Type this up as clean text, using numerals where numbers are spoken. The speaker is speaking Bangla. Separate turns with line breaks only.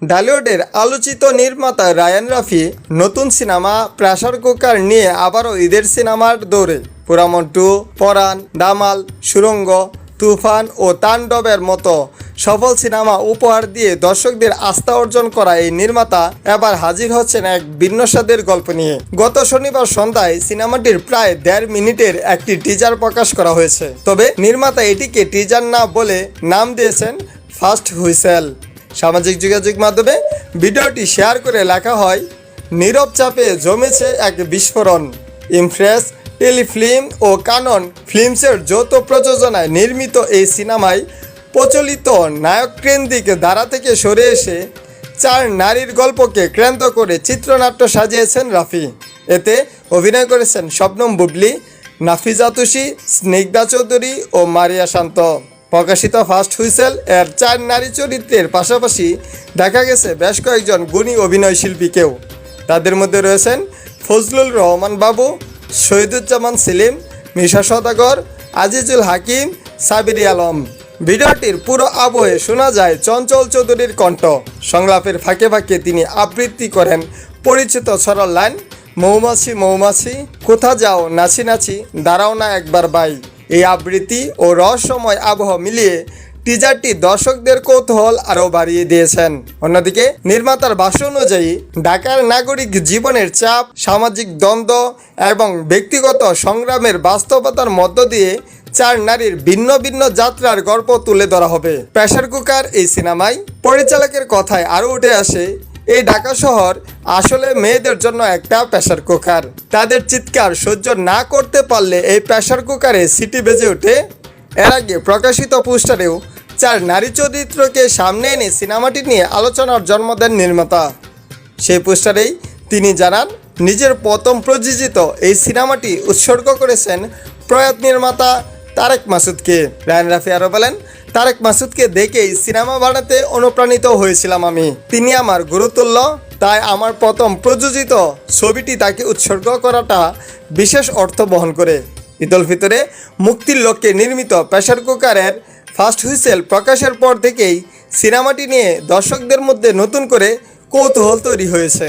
ঢালিউডের আলোচিত নির্মাতা রায়ান রাফি নতুন সিনেমা প্রেসার কুকার নিয়ে আবারও ঈদের সিনেমার দৌড়ে। পুরামন 2, পরাণ, দামাল, সুড়ঙ্গ, তুফান ও তাণ্ডবের মতো সফল সিনেমা উপহার দিয়ে দর্শকদের আস্থা অর্জন করা এই নির্মাতা এবার হাজির হচ্ছেন এক ভিন্ন স্বাদের গল্প নিয়ে। গত শনিবার সন্ধ্যায় সিনেমাটির প্রায় 1.5 মিনিটের একটি টিজার প্রকাশ করা হয়েছে। তবে নির্মাতা এটিকে টিজার না বলে নাম দিয়েছেন ফার্স্ট হুইসেল। সামাজিক যোগাযোগ মাধ্যমে ভিডিওটি শেয়ার করে লেখা হয়, নীরব চাপে জমেছে এক বিস্ফোরণ। ইমপ্রেস টেলিফিল্ম ও কানন ফিল্মসের যৌথ প্রযোজনায় নির্মিত এই সিনেমায় প্রচলিত নায়ককেন্দ্রিক ধারা থেকে সরে এসে 4 নারীর গল্পকে কেন্দ্র করে চিত্রনাট্য সাজিয়েছেন রাফি। এতে অভিনয় করেছেন শবনম বুবলী, নাফিজা তুষি, স্নিগ্ধা চৌধুরী ও মারিয়া শান্ত। প্রকাশিত ফার্স্ট হুইসেল এর 4 নারী চরিত্রের পাশাপাশি দেখা গেছে বেশ কয়েকজন গুণী অভিনয় শিল্পীকেও। তাদের মধ্যে রয়েছেন ফজলুর রহমান বাবু, শহীদুজ্জামান সেলিম, মিশা সওদাগর, আজিজুল হাকিম, সাবির আলম। ভিডিওটির পুরো আবহে শোনা যায় চঞ্চল চৌধুরীর কণ্ঠ। সংলাপের ফাঁকে ফাঁকে তিনি আবৃত্তি করেন পরিচিত সরল লাইন, মৌমাছি মৌমাছি কোথা যাও নাচি নাচি দাঁড়াও না একবার বাই। এই আবৃত্তি ও রহস্যময় আবহ মিলিয়ে টিজারটি দর্শকদের কৌতূহল আরও বাড়িয়ে দিয়েছেন। অন্যদিকে নির্মাতার ভাষ্য অনুযায়ী ঢাকার নাগরিক জীবনের চাপ, সামাজিক দ্বন্দ্ব এবং ব্যক্তিগত সংগ্রামের বাস্তবতার মধ্য দিয়ে 4 নারীর ভিন্ন ভিন্ন যাত্রার গল্প তুলে ধরা হবে। প্রেসার কুকার এই সিনেমায় পরিচালকের কথায় আরও উঠে আসে, এই ঢাকা শহর আসলে মেয়েদের জন্য একটা প্রেসার কুকার। তাদের চিৎকার সহ্য না করতে পারলে এই প্রেসার কুকারে সিটি বেজে ওঠে। এর আগে প্রকাশিত পোস্টারেও 4 নারী চরিত্রকে সামনে এনে সিনেমাটি নিয়ে আলোচনার জন্ম দেন নির্মাতা। সেই পোস্টারেই তিনি জানান, নিজের প্রথম প্রযোজিত এই সিনেমাটি উৎসর্গ করেছেন প্রয়াত নির্মাতা তারেক মাসুদকে। রায়ান রাফি আরও বলেন, তারেক মাসুদকে দেখেই সিনেমা বানাতে অনুপ্রাণিত হয়েছিলাম আমি। তিনি আমার গুরুতুল্য, তাই আমার প্রথম প্রযোজিত ছবিটি তাকে উৎসর্গ করাটা বিশেষ অর্থ বহন করে। ঈদ উল ফিতরে মুক্তির লক্ষ্যে নির্মিত প্রেসার কুকারের ফার্স্ট হুইসেল প্রকাশের পর থেকেই সিনেমাটি নিয়ে দর্শকদের মধ্যে নতুন করে কৌতূহল তৈরি হয়েছে।